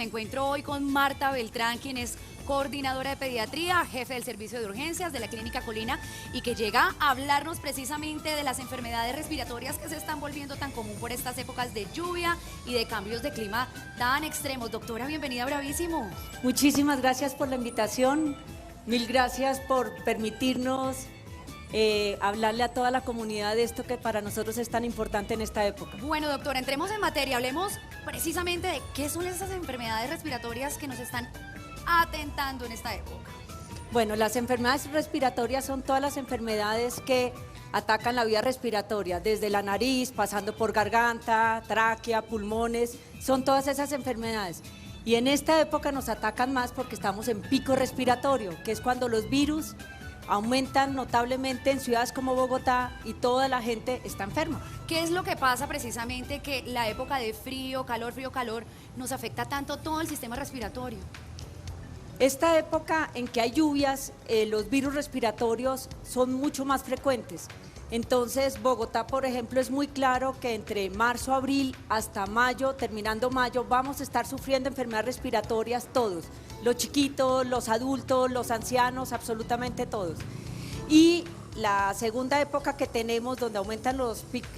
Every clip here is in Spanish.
Me encuentro hoy con Marta Beltrán, quien es coordinadora de pediatría, jefe del servicio de urgencias de la Clínica Colina y que llega a hablarnos precisamente de las enfermedades respiratorias que se están volviendo tan común por estas épocas de lluvia y de cambios de clima tan extremos. Doctora, bienvenida a Bravísimo. Muchísimas gracias por la invitación, mil gracias por permitirnos hablarle a toda la comunidad de esto que para nosotros es tan importante en esta época. Bueno, doctora, entremos en materia, hablemos precisamente de qué son esas enfermedades respiratorias que nos están atentando en esta época. Bueno, las enfermedades respiratorias son todas las enfermedades que atacan la vía respiratoria, desde la nariz, pasando por garganta, tráquea, pulmones, son todas esas enfermedades. Y en esta época nos atacan más porque estamos en pico respiratorio, que es cuando los virus aumentan notablemente en ciudades como Bogotá y toda la gente está enferma. ¿Qué es lo que pasa precisamente que la época de frío, calor nos afecta tanto todo el sistema respiratorio? Esta época en que hay lluvias, los virus respiratorios son mucho más frecuentes. Entonces, Bogotá, por ejemplo, es muy claro que entre marzo, abril, hasta mayo, terminando mayo, vamos a estar sufriendo enfermedades respiratorias todos. Los chiquitos, los adultos, los ancianos, absolutamente todos. Y la segunda época que tenemos, donde aumentan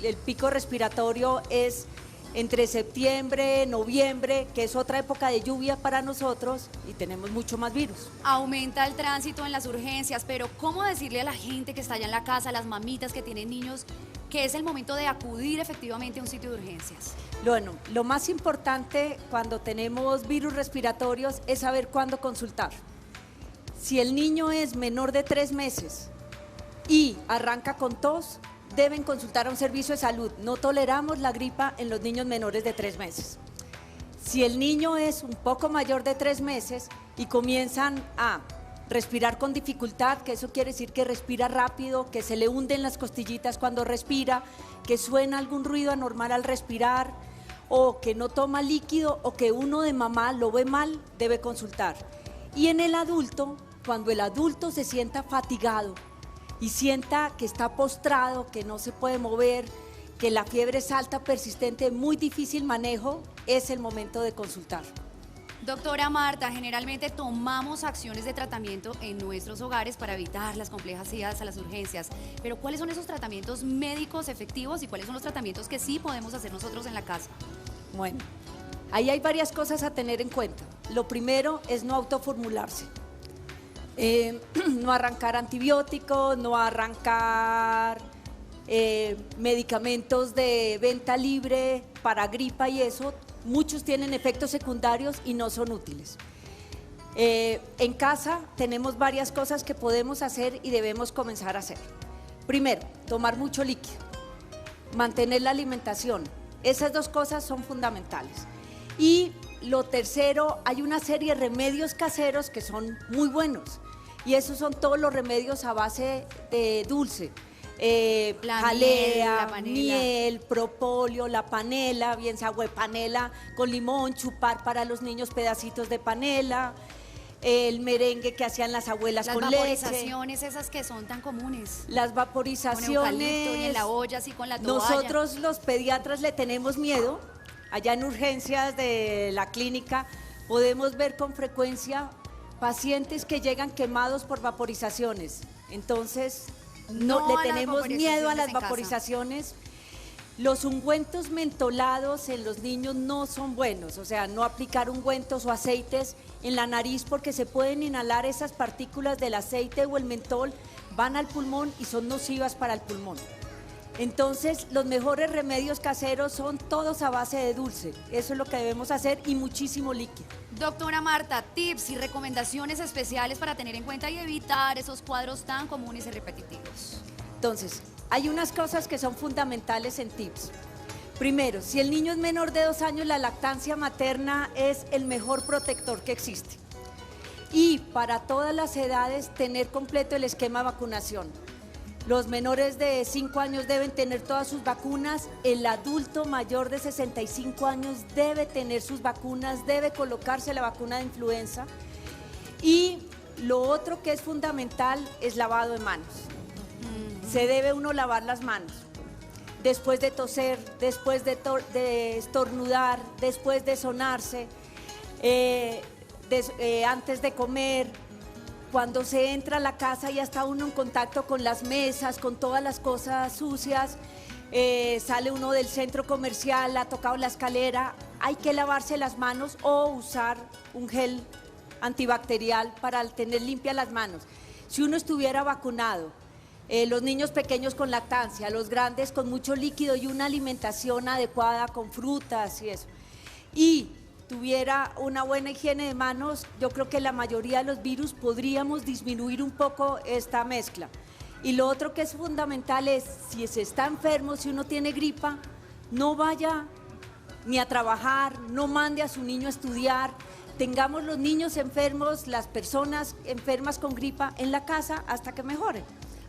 el pico respiratorio, es entre septiembre, noviembre, que es otra época de lluvia para nosotros y tenemos mucho más virus. Aumenta el tránsito en las urgencias, pero ¿cómo decirle a la gente que está allá en la casa, a las mamitas que tienen niños, que es el momento de acudir efectivamente a un sitio de urgencias? Bueno, lo más importante cuando tenemos virus respiratorios es saber cuándo consultar. Si el niño es menor de 3 meses y arranca con tos, deben consultar a un servicio de salud. No toleramos la gripa en los niños menores de 3 meses. Si el niño es un poco mayor de 3 meses y comienzan a respirar con dificultad, que eso quiere decir que respira rápido, que se le hunden las costillitas cuando respira, que suena algún ruido anormal al respirar, o que no toma líquido, o que uno de mamá lo ve mal, debe consultar. Y en el adulto, cuando el adulto se sienta fatigado, y sienta que está postrado, que no se puede mover, que la fiebre es alta, persistente, muy difícil manejo, es el momento de consultar. Doctora Marta, generalmente tomamos acciones de tratamiento en nuestros hogares para evitar las complejas idas a las urgencias, pero ¿cuáles son esos tratamientos médicos efectivos y cuáles son los tratamientos que sí podemos hacer nosotros en la casa? Bueno, ahí hay varias cosas a tener en cuenta. Lo primero es no autoformularse. No arrancar antibióticos, no arrancar medicamentos de venta libre para gripa y eso, muchos tienen efectos secundarios y no son útiles. En casa tenemos varias cosas que podemos hacer y debemos comenzar a hacer. Primero, tomar mucho líquido, mantener la alimentación, esas dos cosas son fundamentales. Y lo tercero, hay una serie de remedios caseros que son muy buenos y esos son todos los remedios a base de dulce, jalea, miel, propóleo, la panela, bien sea agua de panela con limón, chupar para los niños pedacitos de panela, el merengue que hacían las abuelas con leche. Las vaporizaciones esas que son tan comunes. Las vaporizaciones. Con eucalipto y en la olla, así con la toalla. Nosotros los pediatras le tenemos miedo. Allá en urgencias de la clínica podemos ver con frecuencia pacientes que llegan quemados por vaporizaciones. Entonces, no le tenemos miedo a las vaporizaciones. Los ungüentos mentolados en los niños no son buenos, o sea, no aplicar ungüentos o aceites en la nariz porque se pueden inhalar esas partículas del aceite o el mentol, van al pulmón y son nocivas para el pulmón. Entonces, los mejores remedios caseros son todos a base de dulce. Eso es lo que debemos hacer y muchísimo líquido. Doctora Marta, tips y recomendaciones especiales para tener en cuenta y evitar esos cuadros tan comunes y repetitivos. Entonces, hay unas cosas que son fundamentales en tips. Primero, si el niño es menor de 2 años, la lactancia materna es el mejor protector que existe. Y para todas las edades, tener completo el esquema de vacunación. Los menores de 5 años deben tener todas sus vacunas, el adulto mayor de 65 años debe tener sus vacunas, debe colocarse la vacuna de influenza y lo otro que es fundamental es lavado de manos. Se debe uno lavar las manos después de toser, después de estornudar, después de sonarse. antes de comer, cuando se entra a la casa ya está uno en contacto con las mesas, con todas las cosas sucias, sale uno del centro comercial, ha tocado la escalera, hay que lavarse las manos o usar un gel antibacterial para tener limpias las manos. Si uno estuviera vacunado, los niños pequeños con lactancia, los grandes con mucho líquido y una alimentación adecuada con frutas y eso, y tuviera una buena higiene de manos, yo creo que la mayoría de los virus podríamos disminuir un poco esta mezcla. Y lo otro que es fundamental es, si se está enfermo, si uno tiene gripa, no vaya ni a trabajar, no mande a su niño a estudiar, tengamos los niños enfermos, las personas enfermas con gripa en la casa hasta que mejoren.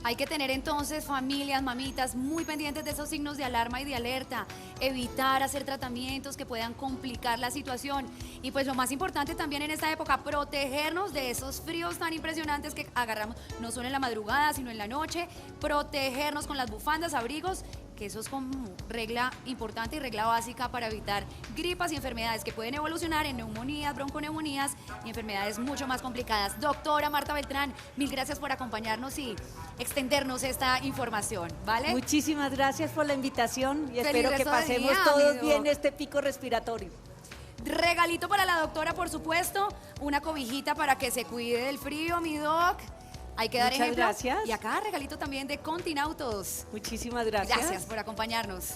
Hay que tener entonces familias, mamitas, muy pendientes de esos signos de alarma y de alerta, evitar hacer tratamientos que puedan complicar la situación. Y pues lo más importante también en esta época, protegernos de esos fríos tan impresionantes que agarramos, no solo en la madrugada, sino en la noche, protegernos con las bufandas, abrigos, que eso es como regla importante y regla básica para evitar gripas y enfermedades que pueden evolucionar en neumonías, bronconeumonías y enfermedades mucho más complicadas. Doctora Marta Beltrán, mil gracias por acompañarnos y extendernos esta información, ¿vale? Muchísimas gracias por la invitación y Feliz espero que resto de pasemos día, todos mi bien doc. este pico respiratorio. Regalito para la doctora, por supuesto, una cobijita para que se cuide del frío, mi doc. Hay que dar Muchas ejemplo. gracias. Y acá regalito también de Continautos. Muchísimas gracias. Gracias por acompañarnos.